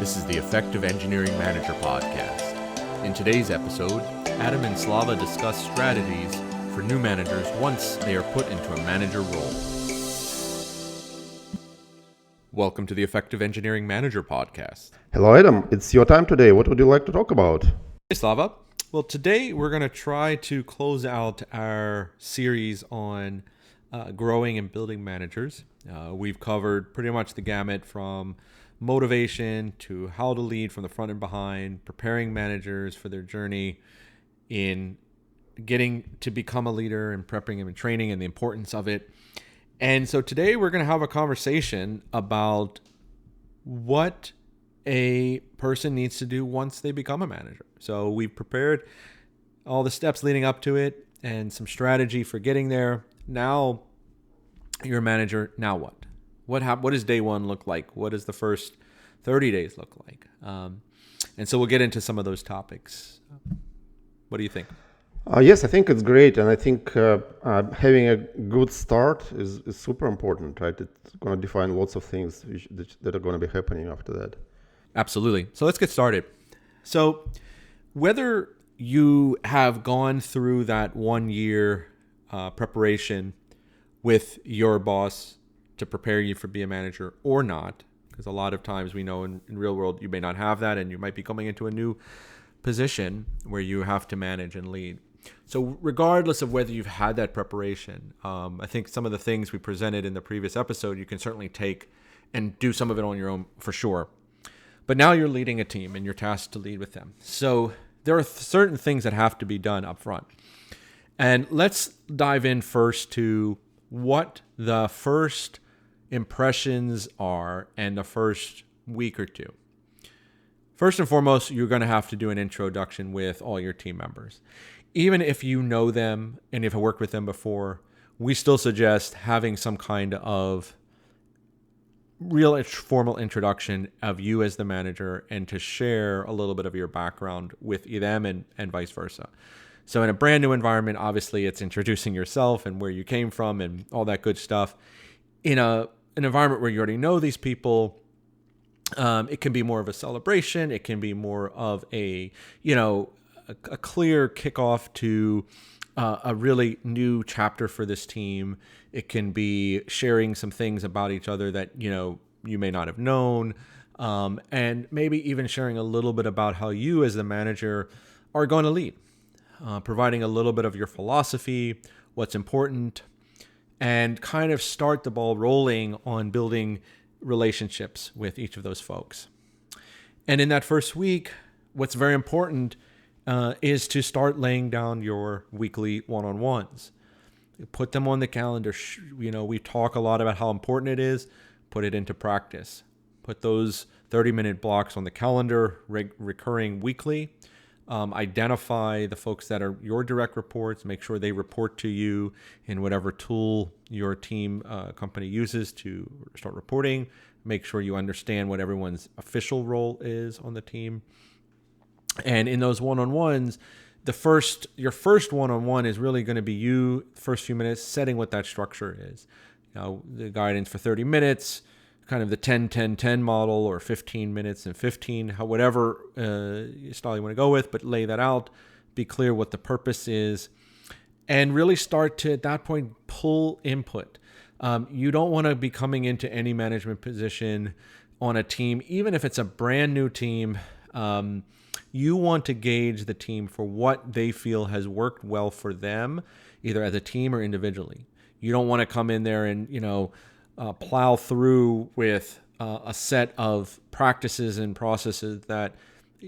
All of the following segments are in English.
This is the Effective Engineering Manager podcast. In today's episode, Adam and Slava discuss strategies for new managers once they are put into a manager role. Welcome to the Effective Engineering Manager podcast. Hello, Adam. It's your time today. What would you like to talk about? Hey, Slava. Well, today we're going to try to close out our series on growing and building managers. We've covered pretty much the gamut from motivation to how to lead from the front and behind, preparing managers for their journey in getting to become a leader and prepping them and training and the importance of it. And so today we're going to have a conversation about what a person needs to do once they become a manager. So we've prepared all the steps leading up to it and some strategy for getting there. Now you're a manager. Now what? What does day one look like? What does the first 30 days look like? And so we'll get into some of those topics. What do you think? Yes, I think it's great. And I think having a good start is super important, right? It's going to define lots of things that are going to be happening after that. Absolutely. So let's get started. So whether you have gone through that 1 year preparation with your boss to prepare you for be a manager or not, because a lot of times we know in real world you may not have that and you might be coming into a new position where you have to manage and lead. So regardless of whether you've had that preparation, I think some of the things we presented in the previous episode, you can certainly take and do some of it on your own for sure. But now you're leading a team and you're tasked to lead with them. So there are certain things that have to be done up front. And let's dive in first to what the first impressions are and the first week or two. First and foremost, you're going to have to do an introduction with all your team members. Even if you know them and if you worked with them before, we still suggest having some kind of real formal introduction of you as the manager and to share a little bit of your background with them and vice versa. So in a brand new environment, obviously it's introducing yourself and where you came from and all that good stuff. In an environment where you already know these people, it can be more of a celebration. It can be more of a clear kickoff to a really new chapter for this team. It can be sharing some things about each other that, you may not have known, and maybe even sharing a little bit about how you as the manager are going to lead, providing a little bit of your philosophy, what's important, and kind of start the ball rolling on building relationships with each of those folks. And in that first week, what's very important is to start laying down your weekly one-on-ones. Put them on the calendar. We talk a lot about how important it is. Put it into practice. Put those 30-minute blocks on the calendar, recurring weekly. Identify the folks that are your direct reports. Make sure they report to you in whatever tool your team company uses to start reporting. Make sure you understand what everyone's official role is on the team. And in those one-on-ones, your first one-on-one is really going to be you, the first few minutes, setting what that structure is. The guidance for 30 minutes, kind of the 10-10-10 model, or 15 minutes and 15, whatever style you want to go with, but lay that out, be clear what the purpose is, and really start to, at that point, pull input. You don't want to be coming into any management position on a team, even if it's a brand new team. You want to gauge the team for what they feel has worked well for them, either as a team or individually. You don't want to come in there and, plow through with a set of practices and processes that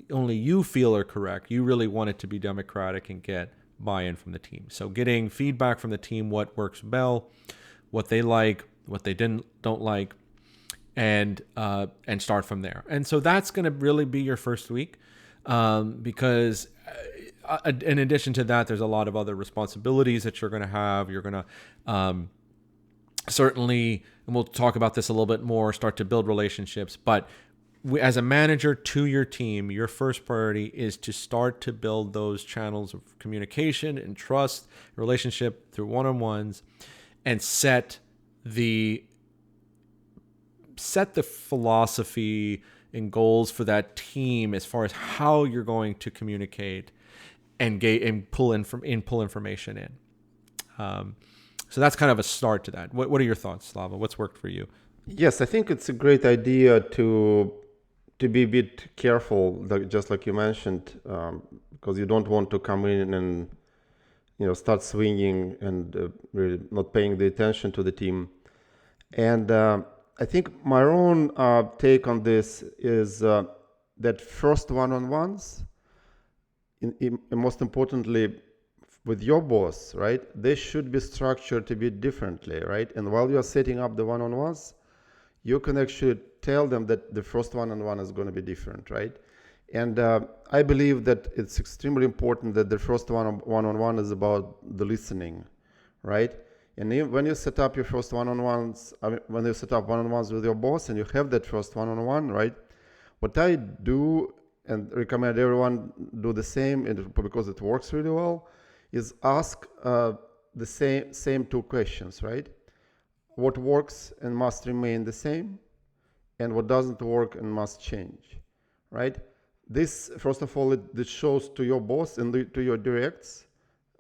only you feel are correct. You really want it to be democratic and get buy-in from the team. So getting feedback from the team, what works well, what they like, what they don't like, and start from there. And so that's going to really be your first week. Because in addition to that, there's a lot of other responsibilities that you're going to have. You're going to certainly, and we'll talk about this a little bit more, start to build relationships. But as a manager to your team, your first priority is to start to build those channels of communication and trust, relationship through one-on-ones, and set the philosophy and goals for that team as far as how you're going to communicate and pull information in. So that's kind of a start to that. What are your thoughts, Slava? What's worked for you? Yes, I think it's a great idea to be a bit careful, just like you mentioned, because you don't want to come in and start swinging and really not paying the attention to the team. And I think my own take on this is that first one-on-ones, and most importantly, with your boss, right? They should be structured a bit differently, right? And while you're setting up the one-on-ones, you can actually tell them that the first one-on-one is going to be different, right? And I believe that it's extremely important that the first one-on-one is about the listening, right? And when you set up your first one-on-ones, when you set up one-on-ones with your boss and you have that first one-on-one, right? What I do and recommend everyone do the same, and because it works really well, is ask the same two questions, right? What works and must remain the same, and what doesn't work and must change, right? This, first of all, it shows to your boss and to your directs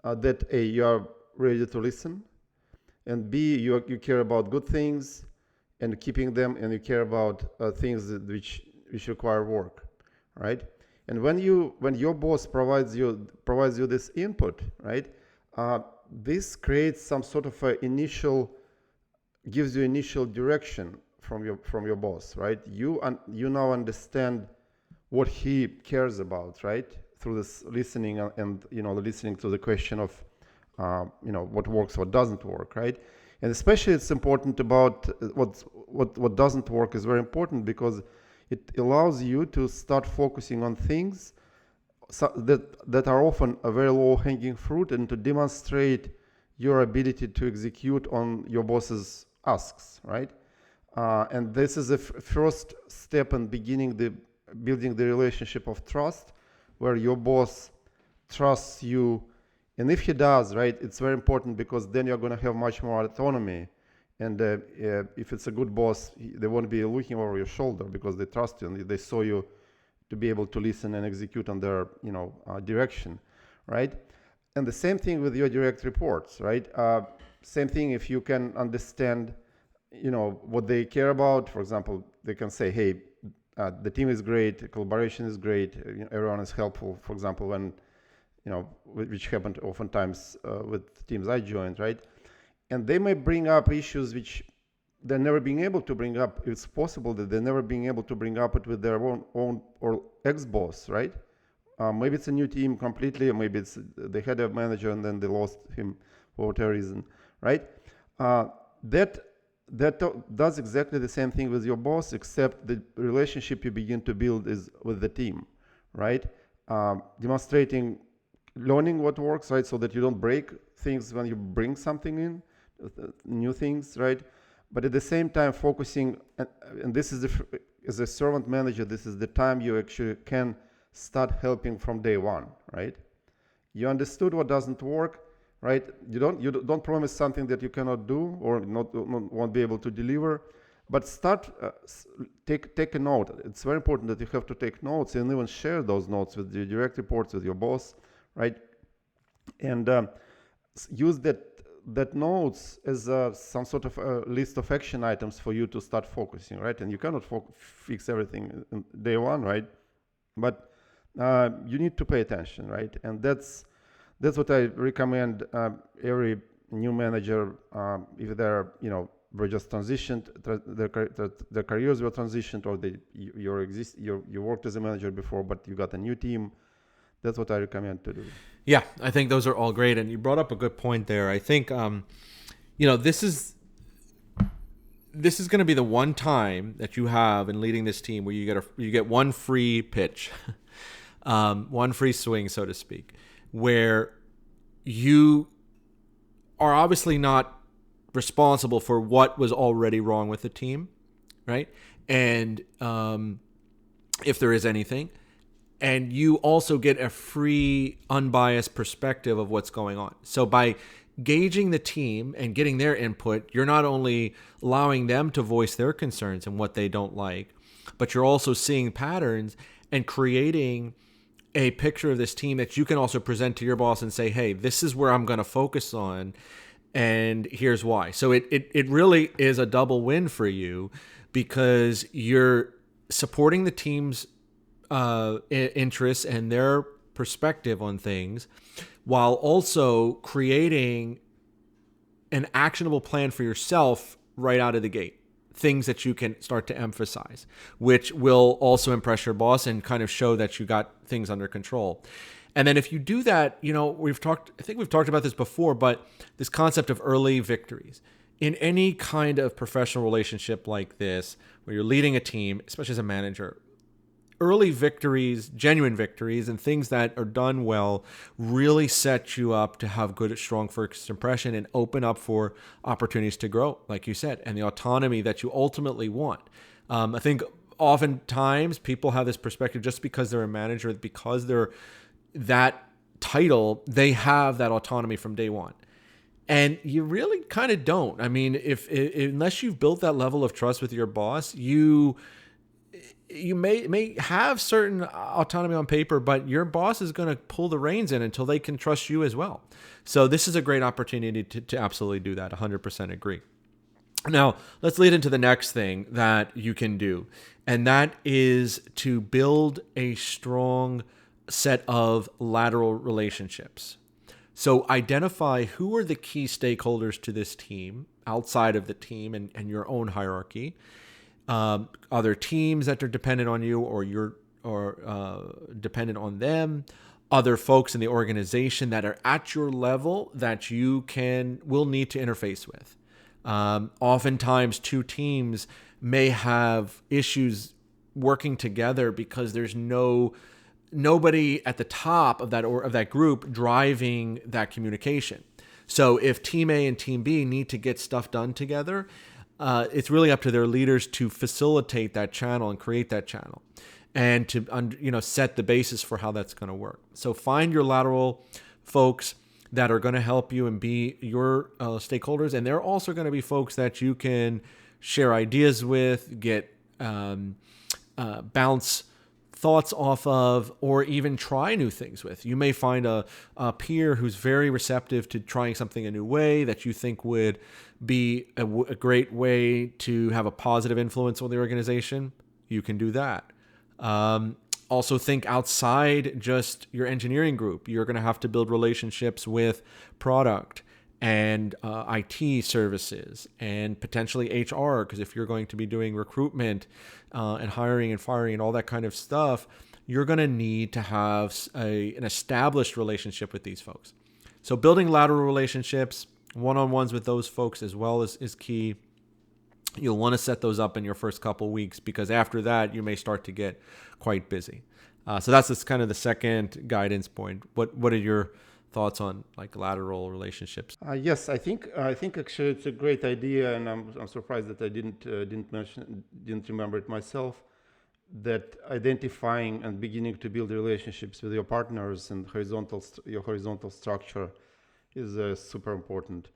that A, you are ready to listen, and B, you care about good things and keeping them, and you care about things which require work, right? And when your boss provides you this input, right? This creates some sort of gives you initial direction from your boss, right? You now understand what he cares about, right? Through this listening and listening to the question of what works, what doesn't work, right? And especially it's important about what doesn't work is very important because it allows you to start focusing on things that are often a very low-hanging fruit and to demonstrate your ability to execute on your boss's asks, right? And this is the first step in building the relationship of trust, where your boss trusts you. And if he does, right, it's very important because then you're going to have much more autonomy. And if it's a good boss, they won't be looking over your shoulder because they trust you and they saw you to be able to listen and execute on their direction, right? And the same thing with your direct reports, right? Same thing if you can understand what they care about. For example, they can say, hey, the team is great, collaboration is great, everyone is helpful, for example, when which happened oftentimes with teams I joined, right? And they may bring up issues which they're never being able to bring up. It's possible that they're never being able to bring up it with their own or ex-boss, right? Maybe it's a new team completely, or maybe they had a manager and then they lost him for whatever reason, right? That does exactly the same thing with your boss, except the relationship you begin to build is with the team, right? Demonstrating, learning what works, right? So that you don't break things when you bring something in, new things, right? But at the same time focusing, and this is as a servant manager, this is the time you actually can start helping from day one, right? You understood what doesn't work, right? You don't promise something that you cannot do or won't be able to deliver, but start take a note. It's very important that you have to take notes and even share those notes with your direct reports, with your boss, right? And use that notes as some sort of a list of action items for you to start focusing, right? And you cannot fix everything in day one, right? But you need to pay attention, right? And that's what I recommend every new manager, if they're were just transitioned, their careers were transitioned, or you worked as a manager before, but you got a new team. That's what I recommend to do. Yeah, I think those are all great, and you brought up a good point there. I think, this is going to be the one time that you have in leading this team where you get one free pitch, one free swing, so to speak, where you are obviously not responsible for what was already wrong with the team, right? And if there is anything. And you also get a free, unbiased perspective of what's going on. So by gauging the team and getting their input, you're not only allowing them to voice their concerns and what they don't like, but you're also seeing patterns and creating a picture of this team that you can also present to your boss and say, hey, this is where I'm going to focus on, and here's why. So it really is a double win for you, because you're supporting the team's interests and their perspective on things, while also creating an actionable plan for yourself right out of the gate. Things that you can start to emphasize, which will also impress your boss and kind of show that you got things under control. And then if you do that, I think we've talked about this before, but this concept of early victories in any kind of professional relationship like this, where you're leading a team, especially as a manager, early victories, genuine victories, and things that are done well really set you up to have good, strong first impression and open up for opportunities to grow, like you said, and the autonomy that you ultimately want. I think oftentimes people have this perspective just because they're a manager, because they're that title, they have that autonomy from day one. And you really kind of don't. I mean, if unless you've built that level of trust with your boss, you may have certain autonomy on paper, but your boss is going to pull the reins in until they can trust you as well. So this is a great opportunity to absolutely do that. 100% agree. Now, let's lead into the next thing that you can do, and that is to build a strong set of lateral relationships. So identify who are the key stakeholders to this team outside of the team and your own hierarchy. Other teams that are dependent on you, or you're dependent on them, other folks in the organization that are at your level that you will need to interface with. Oftentimes, two teams may have issues working together because there's nobody at the top of that group driving that communication. So if Team A and Team B need to get stuff done together, it's really up to their leaders to facilitate that channel and create that channel, and to set the basis for how that's going to work. So find your lateral folks that are going to help you and be your stakeholders, and they're also going to be folks that you can share ideas with, get bounce thoughts off of, or even try new things with. You may find a peer who's very receptive to trying something a new way that you think would be a great way to have a positive influence on the organization. You can do that. Also think outside just your engineering group. You're going to have to build relationships with product and IT services and potentially HR, because if you're going to be doing recruitment and hiring and firing and all that kind of stuff, you're going to need to have an established relationship with these folks. So building lateral relationships, one-on-ones with those folks as well is key. You'll want to set those up in your first couple weeks, because after that you may start to get quite busy. So that's kind of the second guidance point. What are your thoughts on like lateral relationships? Yes, I think actually it's a great idea, and I'm surprised that I didn't remember it myself. That identifying and beginning to build relationships with your partners and your horizontal structure is super important,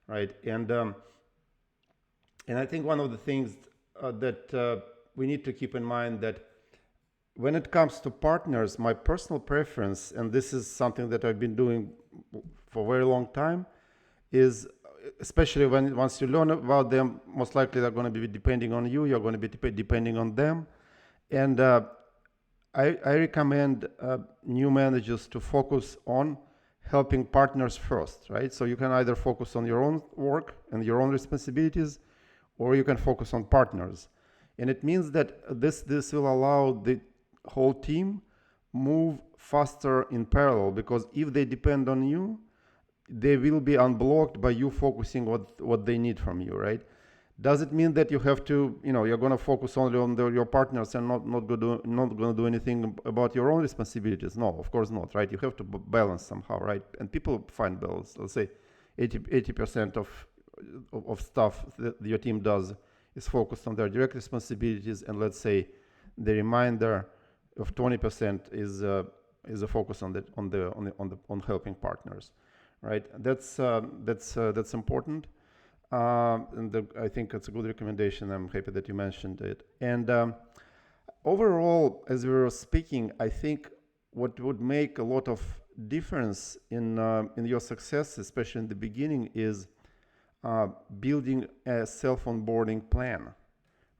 right? And I think one of the things that we need to keep in mind, that when it comes to partners, my personal preference, and this is something that I've been doing for a very long time, is especially once you learn about them, most likely they're going to be depending on you, you're going to be depending on them. And I recommend new managers to focus on helping partners first, right? So you can either focus on your own work and your own responsibilities, or you can focus on partners. And it means that this will allow the whole team move faster in parallel, because if they depend on you, they will be unblocked by you focusing what they need from you, right? Does it mean that you have to, you're going to focus only on your partners and not going to do anything about your own responsibilities? No, of course not, right? You have to balance somehow, right? And people find balance. Let's say 80% of stuff that your team does is focused on their direct responsibilities, and let's say the remainder of 20% is a focus on helping partners, right? That's important. I think it's a good recommendation. I'm happy that you mentioned it. And overall, as we were speaking, I think what would make a lot of difference in your success, especially in the beginning, is building a self-onboarding plan,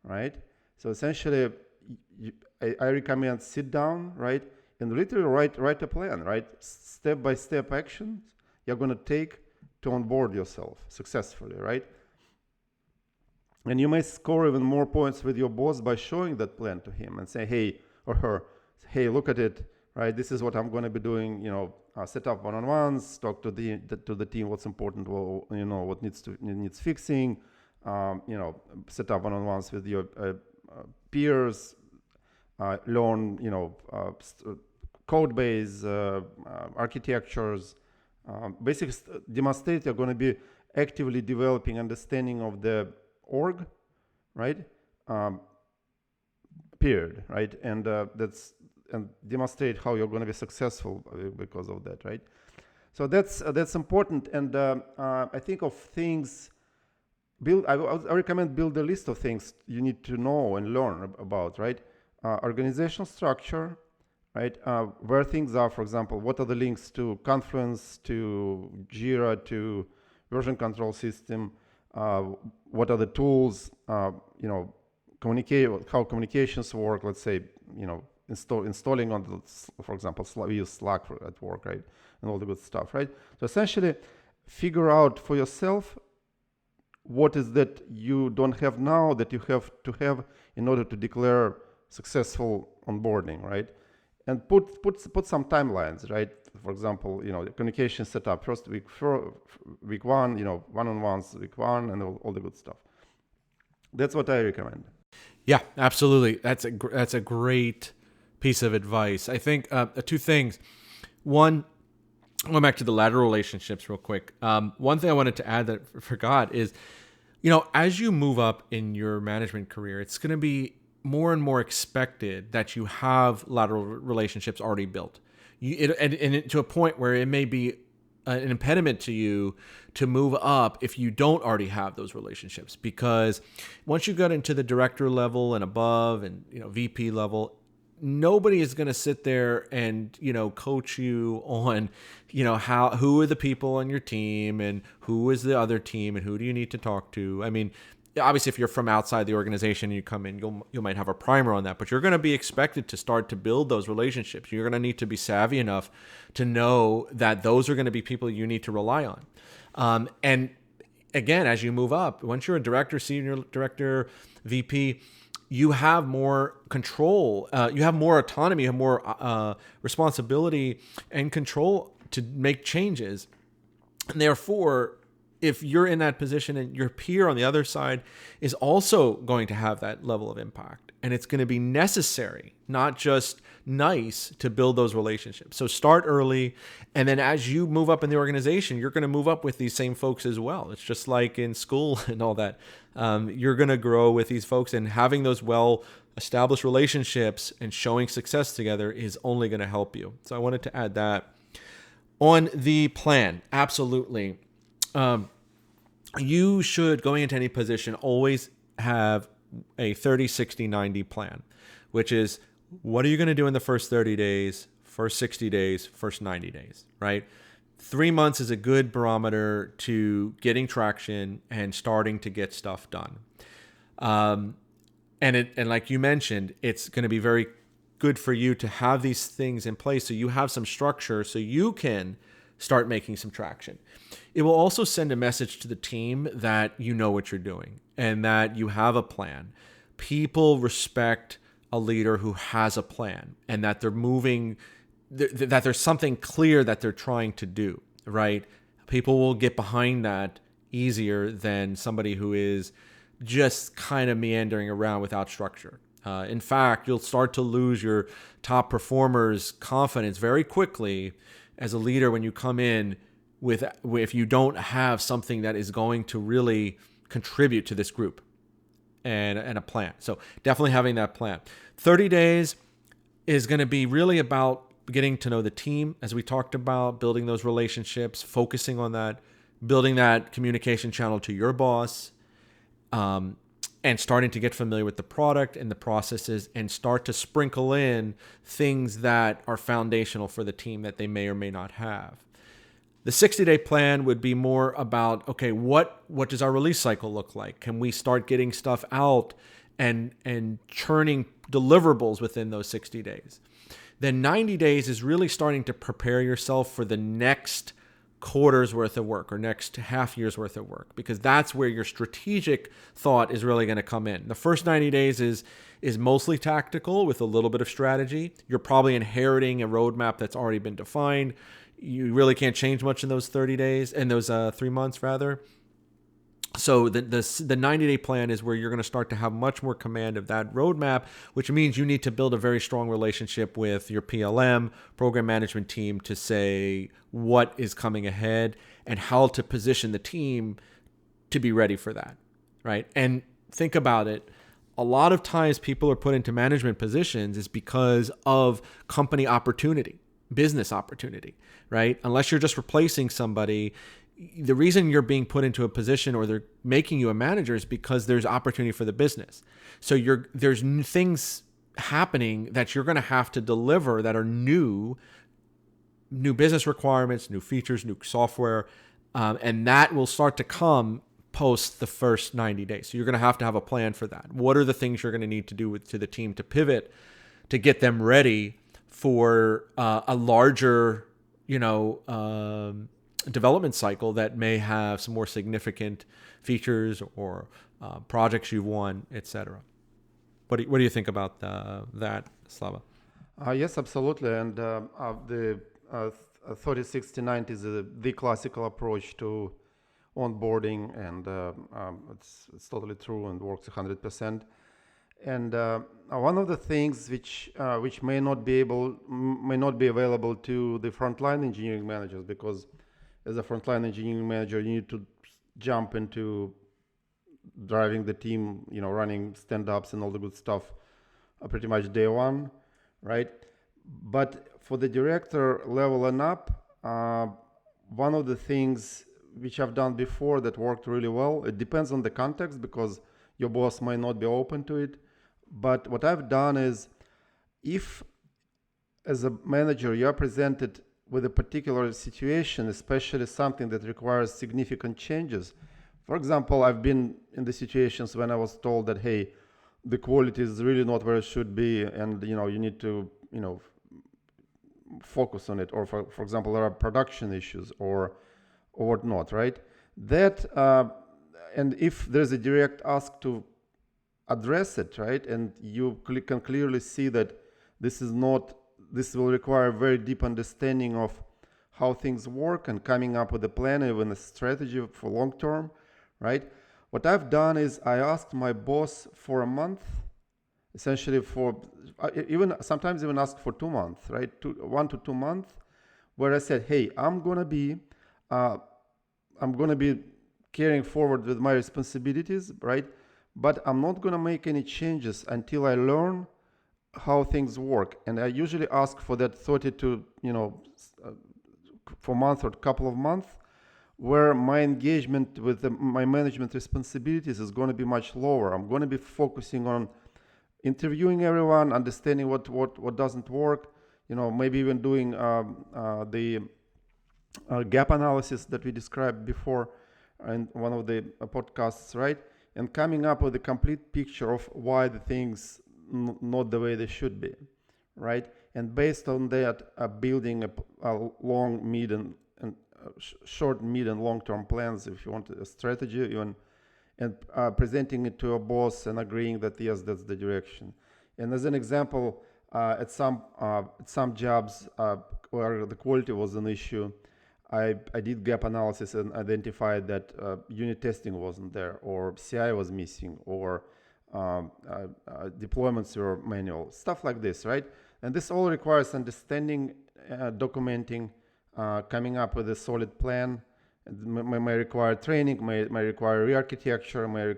right? So essentially, I recommend sit down, right, and literally write a plan, right? Step-by-step actions you're going to take to onboard yourself successfully, right? And you may score even more points with your boss by showing that plan to him and say, hey, or her, hey, look at it, right? This is what I'm going to be doing, set up one-on-ones, talk to the team what's important, what needs fixing, set up one-on-ones with your peers, learn, code base, architectures, basically demonstrate you're going to be actively developing understanding of the org, right? Period, right? And and demonstrate how you're going to be successful because of that, right? So that's important. And I think of things. I recommend build a list of things you need to know and learn about, right? Organizational structure, right? Where things are, for example, what are the links to Confluence, to Jira, to version control system? What are the tools? Communicate how communications work. Let's say, installing on the, for example, we use Slack at work, right? And all the good stuff, right? So essentially, figure out for yourself what is that you don't have now that you have to have in order to declare successful onboarding, right? And put some timelines, right? For example, communication setup first week, week one, one-on-ones week one, and all the good stuff. That's what I recommend. Yeah, absolutely. That's a great piece of advice. I think two things. One, going back to the lateral relationships real quick. One thing I wanted to add that I forgot is, as you move up in your management career, it's going to be more and more expected that you have lateral relationships already built. To a point where it may be an impediment to you to move up if you don't already have those relationships. Because once you get into the director level and above and VP level, nobody is going to sit there and coach you on who are the people on your team and who is the other team and who do you need to talk to. I mean, obviously, if you're from outside the organization and you come in, you might have a primer on that, but you're going to be expected to start to build those relationships. You're going to need to be savvy enough to know that those are going to be people you need to rely on. And again, as you move up, once you're a director, senior director, VP, you have more control, you have more autonomy, you have more responsibility and control to make changes. And therefore, if you're in that position and your peer on the other side is also going to have that level of impact, and it's going to be necessary, not just nice, to build those relationships. So start early, and then as you move up in the organization, you're going to move up with these same folks as well. It's just like in school and all that. You're going to grow with these folks, and having those well-established relationships and showing success together is only going to help you. So I wanted to add that. On the plan, absolutely. You should, going into any position, always have a 30, 60, 90 plan, which is what are you going to do in the first 30 days, first 60 days, first 90 days, right? 3 months is a good barometer to getting traction and starting to get stuff done. And like you mentioned, it's going to be very good for you to have these things in place so you have some structure so you can start making some traction. It will also send a message to the team that you know what you're doing and that you have a plan. People respect a leader who has a plan and that they're moving, that there's something clear that they're trying to do, right? People will get behind that easier than somebody who is just kind of meandering around without structure. In fact, you'll start to lose your top performers' confidence very quickly as a leader when you come in if you don't have something that is going to really contribute to this group and a plan. So definitely having that plan. 30 days is going to be really about getting to know the team, as we talked about, building those relationships, focusing on that, building that communication channel to your boss, and starting to get familiar with the product and the processes and start to sprinkle in things that are foundational for the team that they may or may not have. The 60-day plan would be more about, okay, what does our release cycle look like? Can we start getting stuff out and churning deliverables within those 60 days? Then 90 days is really starting to prepare yourself for the next quarter's worth of work or next half year's worth of work, because that's where your strategic thought is really going to come in. The first 90 days is mostly tactical with a little bit of strategy. You're probably inheriting a roadmap that's already been defined. You really can't change much in those 30 days, in those 3 months rather. So the 90-day plan is where you're going to start to have much more command of that roadmap, which means you need to build a very strong relationship with your PLM, program management team, to say what is coming ahead and how to position the team to be ready for that, right? And think about it. A lot of times people are put into management positions is because of company opportunity, business opportunity, right? Unless you're just replacing somebody, the reason you're being put into a position or they're making you a manager is because there's opportunity for the business. So there's things happening that you're going to have to deliver that are new business requirements, new features, new software, and that will start to come post the first 90 days. So you're going to have a plan for that. What are the things you're going to need to do to the team to pivot, to get them ready for a larger, development cycle that may have some more significant features or projects you've won, etc. What do you think about that, Slava? Yes, absolutely. And the 30-60-90 is the classical approach to onboarding, and it's totally true and works 100%. And one of the things which may not be available to the frontline engineering managers, because as a frontline engineering manager, you need to jump into driving the team, running stand-ups and all the good stuff pretty much day one, right? But for the director level and up, one of the things which I've done before that worked really well, it depends on the context because your boss might not be open to it. But what I've done is, if as a manager you are presented with a particular situation, especially something that requires significant changes. For example, I've been in the situations when I was told that, hey, the quality is really not where it should be, and you need to focus on it. Or for example, there are production issues or whatnot, right? That and if there's a direct ask to address it, right, and you can clearly see that this will require very deep understanding of how things work and coming up with a plan, even a strategy for long term, right? What I've done is I asked my boss for a month, essentially even sometimes even ask for 2 months, right? 1 to 2 months, where I said, hey, I'm gonna be carrying forward with my responsibilities, right? But I'm not gonna make any changes until I learn how things work. And I usually ask for that 30 to for a month or a couple of months, where my engagement with my management responsibilities is going to be much lower. I'm going to be focusing on interviewing everyone, understanding what doesn't work, maybe even doing the gap analysis that we described before in one of the podcasts, right? And coming up with a complete picture of why the things not the way they should be, right? And based on that, building a long, mid, and short, mid, and long-term plans, if you want a strategy, even, and presenting it to a boss and agreeing that yes, that's the direction. And as an example, at some jobs where the quality was an issue, I did gap analysis and identified that unit testing wasn't there, or CI was missing, or deployments were manual, stuff like this, right? And this all requires understanding, documenting, coming up with a solid plan. It may require training, may require re-architecture, may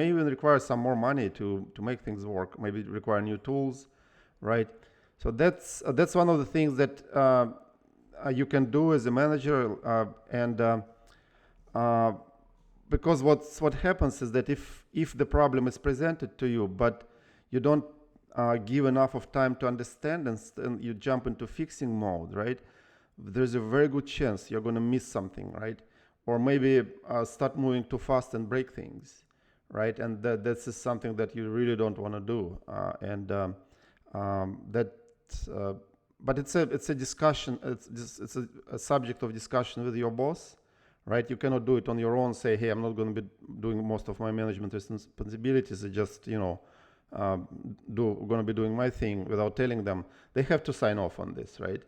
even require some more money to make things work, maybe require new tools, right? So that's one of the things that you can do as a manager, and because what happens is that if the problem is presented to you, but you don't give enough of time to understand, and you jump into fixing mode, right? There's a very good chance you're going to miss something, right? Or maybe start moving too fast and break things, right? And that's just something that you really don't want to do. That, but it's a discussion. It's a subject of discussion with your boss, right? You cannot do it on your own. Say, hey, I'm not going to be doing most of my management responsibilities. I just going to be doing my thing without telling them. They have to sign off on this, right?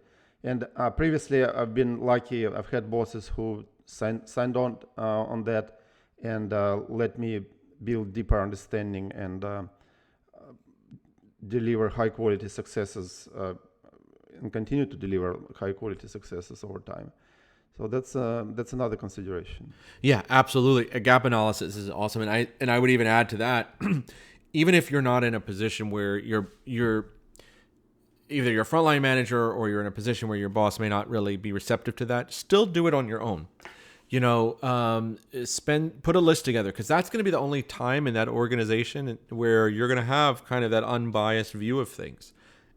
And previously, I've been lucky. I've had bosses who signed on that and let me build deeper understanding and deliver high quality successes and continue to deliver high quality successes over time. So that's another consideration. Yeah, absolutely. A gap analysis is awesome, and I would even add to that, even if you're not in a position where you're either your frontline manager or you're in a position where your boss may not really be receptive to that, still do it on your own. Put a list together, because that's going to be the only time in that organization where you're going to have kind of that unbiased view of things.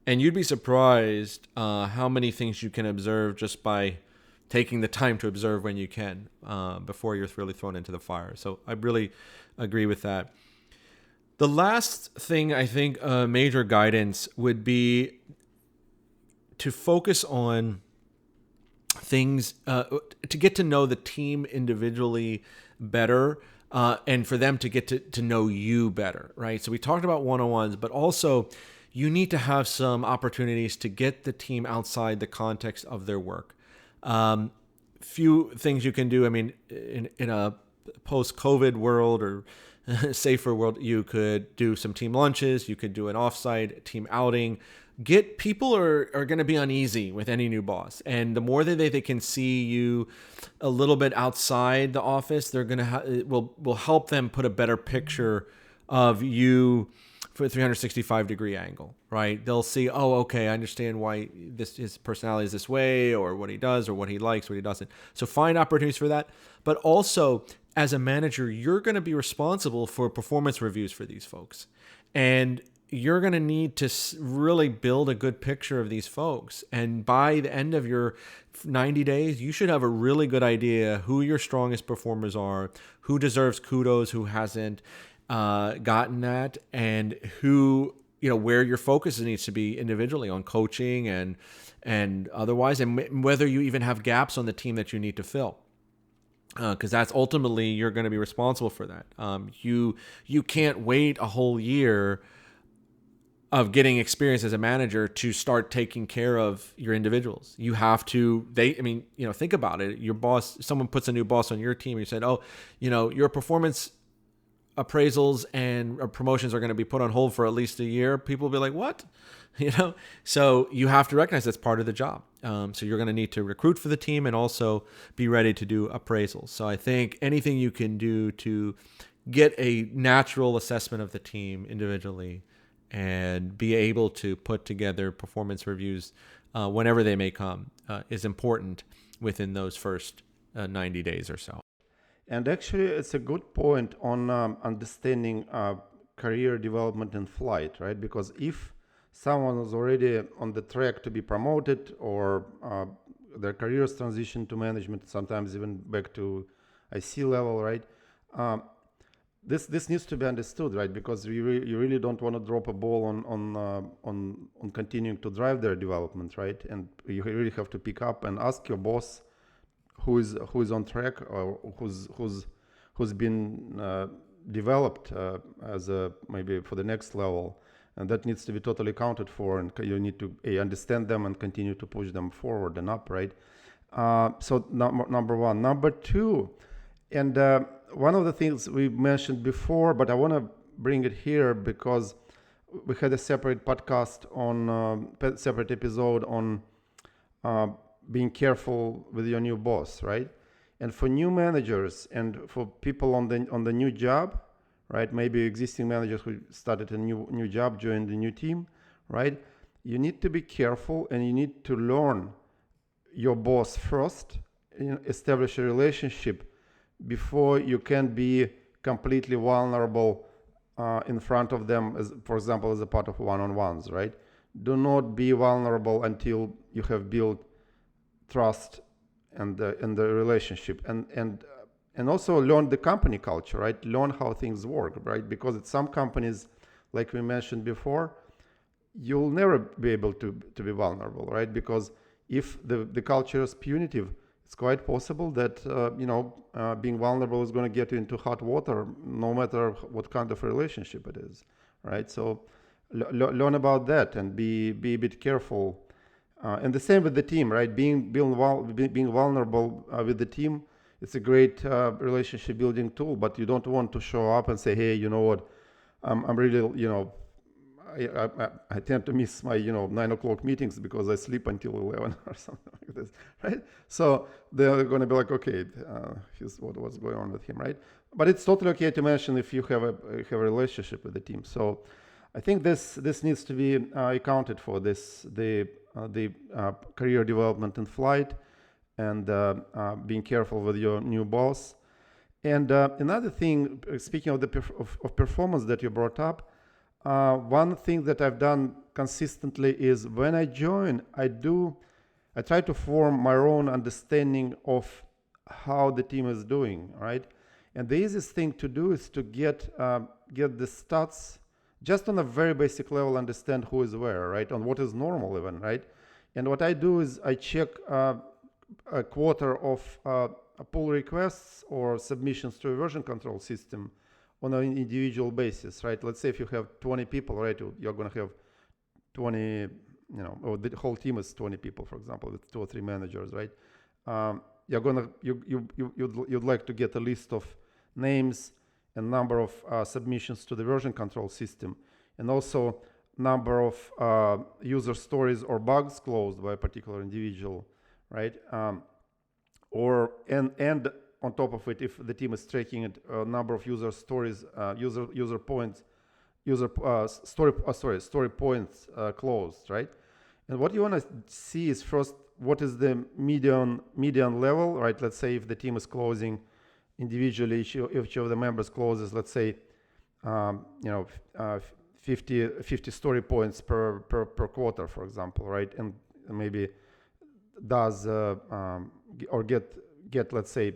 And you'd be surprised how many things you can observe just by taking the time to observe when you can before you're really thrown into the fire. So I really agree with that. The last thing I think major guidance would be to focus on things to get to know the team individually better and for them to get to know you better, right? So we talked about one-on-ones, but also you need to have some opportunities to get the team outside the context of their work. Few things you can do. I mean, in a post-COVID world or safer world, you could do some team lunches. You could do an offsite team outing. People are going to be uneasy with any new boss, and the more that they can see you a little bit outside the office, they're going to will help them put a better picture of you for a 365-degree angle, right? They'll see, oh, okay, I understand why his personality is this way, or what he does, or what he likes, what he doesn't. So find opportunities for that. But also, as a manager, you're going to be responsible for performance reviews for these folks. And you're going to need to really build a good picture of these folks. And by the end of your 90 days, you should have a really good idea who your strongest performers are, who deserves kudos, who hasn't gotten that, and who, where your focus needs to be individually on coaching and otherwise, and whether you even have gaps on the team that you need to fill. Because that's ultimately, you're going to be responsible for that. You can't wait a whole year of getting experience as a manager to start taking care of your individuals. You have to, think about it. Your boss, someone puts a new boss on your team, and you said, oh, your performance appraisals and promotions are going to be put on hold for at least a year. People will be like, what? So you have to recognize that's part of the job. So you're going to need to recruit for the team and also be ready to do appraisals. So I think anything you can do to get a natural assessment of the team individually and be able to put together performance reviews whenever they may come is important within those first 90 days or so. And actually, it's a good point on understanding career development in flight, right? Because if someone is already on the track to be promoted, or their careers transition to management, sometimes even back to IC level, right? This needs to be understood, right? Because you really don't want to drop a ball on continuing to drive their development, right? And you really have to pick up and ask your boss who is on track, or who's been developed as maybe for the next level, and that needs to be totally accounted for, and you need to understand them and continue to push them forward and up, right? So number one. Number two, and one of the things we mentioned before, but I want to bring it here because we had a separate podcast separate episode on being careful with your new boss, right? And for new managers and for people on the new job, right? Maybe existing managers who started a new job, joined the new team, right? You need to be careful, and you need to learn your boss first, establish a relationship before you can be completely vulnerable in front of them, as, for example, as a part of one-on-ones, right? Do not be vulnerable until you have built trust and the relationship, and also learn the company culture, right? Learn how things work, right? Because at some companies, like we mentioned before, you'll never be able to be vulnerable, right? Because if the culture is punitive, it's quite possible that being vulnerable is going to get you into hot water, no matter what kind of relationship it is, right? So learn about that and be a bit careful. And the same with the team, right? Being vulnerable with the team, it's a great relationship building tool. But you don't want to show up and say, "Hey, you know what? I'm really, I tend to miss my 9 o'clock meetings because I sleep until 11 or something like this, right?" So they're going to be like, "Okay, here's what's going on with him," right? But it's totally okay to mention if you have a relationship with the team. So I think this needs to be accounted for. The career development in flight, and being careful with your new boss. And another thing, speaking of of performance that you brought up, one thing that I've done consistently is when I join, I try to form my own understanding of how the team is doing, right? And the easiest thing to do is to get the stats just on a very basic level, understand who is where, right? On what is normal even, right? And what I do is I check a quarter of pull requests or submissions to a version control system on an individual basis, right? Let's say if you have 20 people, right, you're going to have 20, or the whole team is 20 people, for example, with 2 or 3 managers, right? You're gonna you'd like to get a list of names and number of submissions to the version control system, and also number of user stories or bugs closed by a particular individual, right? And on top of it, if the team is tracking it, a number of user stories, user points, story points closed, right? And what you want to see is first what is the median level, right? Let's say if the team is closing individually, each of the members closes, let's say, 50 story points per quarter, for example, right? And maybe does or get let's say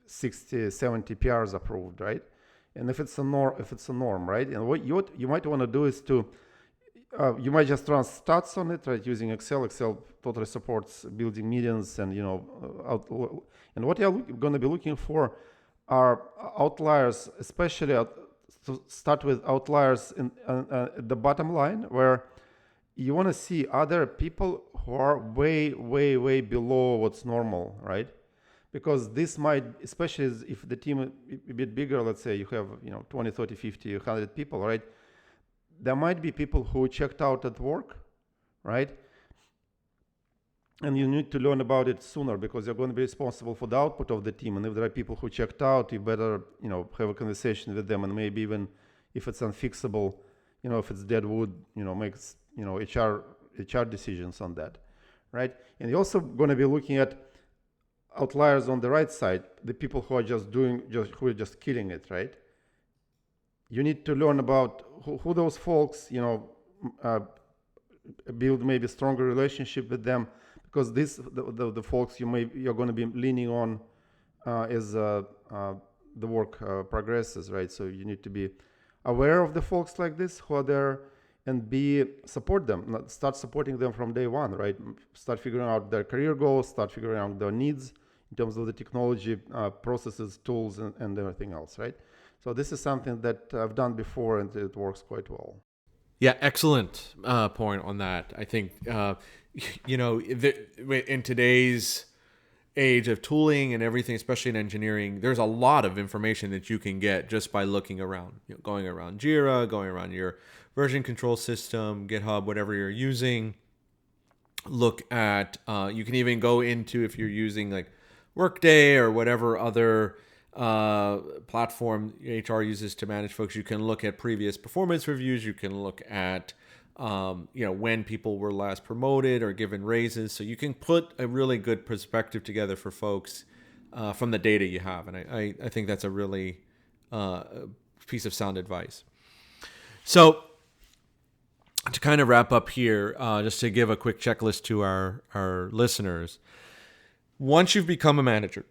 60, 70 PRs approved, right? And if it's a norm, right? And what you might want to do is to you might just run stats on it, right? Using Excel. Excel totally supports building medians, and and what you're going to be looking for are outliers, especially to start with outliers in at the bottom line, where you want to see other people who are way below what's normal, right? Because this might, especially if the team is a bit bigger, let's say you have 20, 30, 50, 100 people, right? There might be people who checked out at work, right? And you need to learn about it sooner because you're going to be responsible for the output of the team. And if there are people who checked out, you better have a conversation with them, and maybe even if it's unfixable, if it's dead wood, makes HR decisions on that, right? And you're also going to be looking at outliers on the right side, the people who are who are just killing it, right? You need to learn about who those folks, build maybe stronger relationship with them, because the folks you're going to be leaning on as the work progresses, right? So you need to be aware of the folks like this who are there, and support them. Start supporting them from day one, right? Start figuring out their career goals, start figuring out their needs in terms of the technology, processes, tools, and everything else, right? So this is something that I've done before, and it works quite well. Yeah, excellent point on that. I think, in today's age of tooling and everything, especially in engineering, there's a lot of information that you can get just by looking around, going around Jira, going around your version control system, GitHub, whatever you're using. Look at, you can even go into, if you're using like Workday or whatever other platform HR uses to manage folks, you can look at previous performance reviews. You can look at, when people were last promoted or given raises. So you can put a really good perspective together for folks from the data you have. And I think that's a really piece of sound advice. So to kind of wrap up here, just to give a quick checklist to our listeners, once you've become a manager,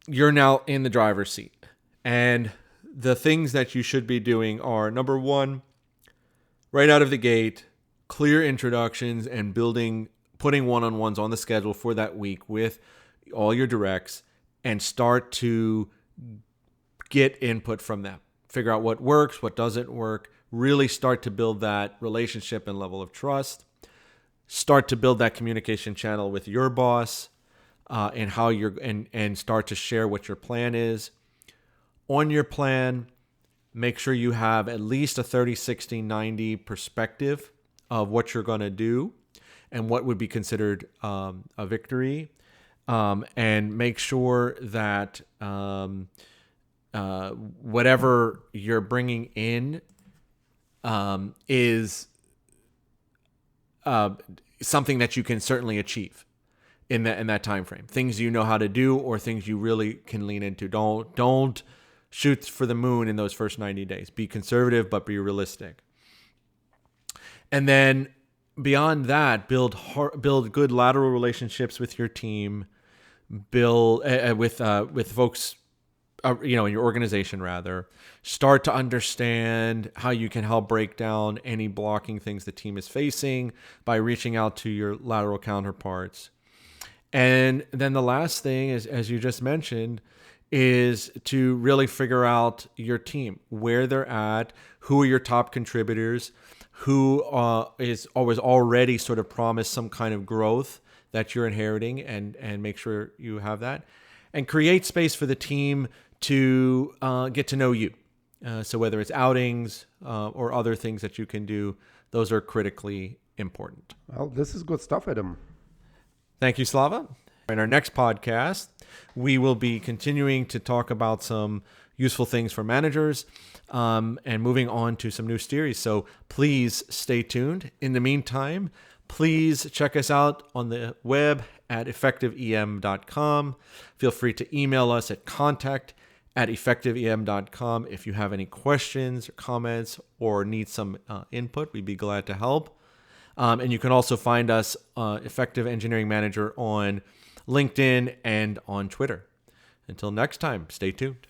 you're now in the driver's seat. And the things that you should be doing are, number one, right out of the gate, clear introductions and putting one-on-ones on the schedule for that week with all your directs, and start to get input from them. Figure out what works, what doesn't work. Really start to build that relationship and level of trust. Start to build that communication channel with your boss, and how and start to share what your plan is. On your plan, make sure you have at least a 30, 60, 90 perspective of what you're going to do and what would be considered a victory. And make sure that whatever you're bringing in is something that you can certainly achieve in that time frame. Things you know how to do, or things you really can lean into. Don't shoot for the moon in those first 90 days. Be conservative, but be realistic. And then beyond that, build good lateral relationships with your team. Build with folks, in your organization rather. Start to understand how you can help break down any blocking things the team is facing by reaching out to your lateral counterparts. And then the last thing is, as you just mentioned, is to really figure out your team, where they're at, who are your top contributors, who is always already sort of promised some kind of growth that you're inheriting, and make sure you have that, and create space for the team to get to know you. So whether it's outings or other things that you can do, those are critically important. Well, this is good stuff, Adam. Thank you, Slava. In our next podcast, we will be continuing to talk about some useful things for managers, and moving on to some new series. So please stay tuned. In the meantime, please check us out on the web at effectiveem.com. Feel free to email us at contact@effectiveem.com if you have any questions or comments or need some input. We'd be glad to help. And you can also find us, Effective Engineering Manager, on LinkedIn and on Twitter. Until next time, stay tuned.